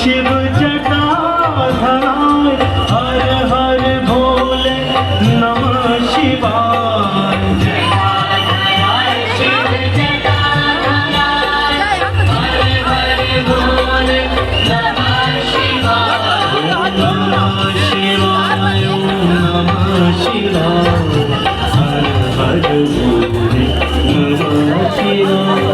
शिव जटाधार हर हर भोले नमः शिवाय शिव जटाधार हर हर भोले नमः शिवाय नमः शिवाय नमः शिवाय हर हर भोले नमः शिवाय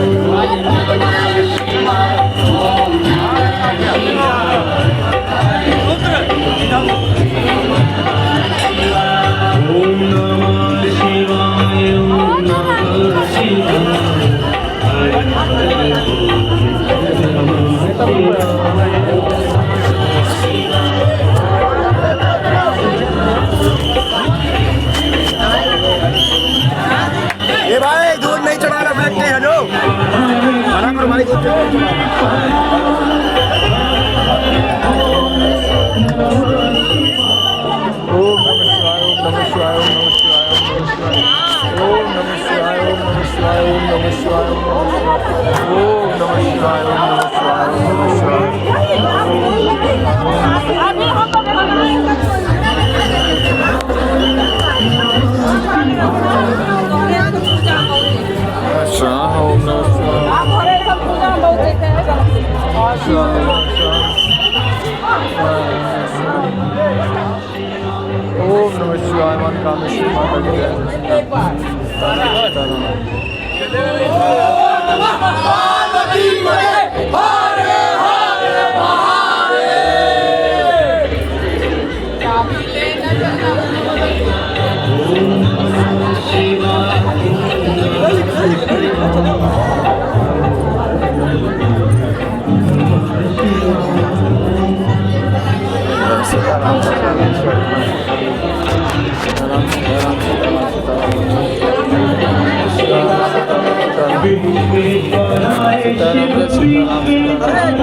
ये भाई दूध नहीं चढ़ाना फेंकते हैं लो मना करो भाई दूध ओम नमः शिवाय ओम नमः शिवाय ओम नमः शिवाय ओम नमः शिवाय ओम नमः शिवाय ओम नमः शिवाय ओम नमः शिवाय ओम नमः शिवाय ओम नमः शिवाय मन कामेश्वर माता की जय शिव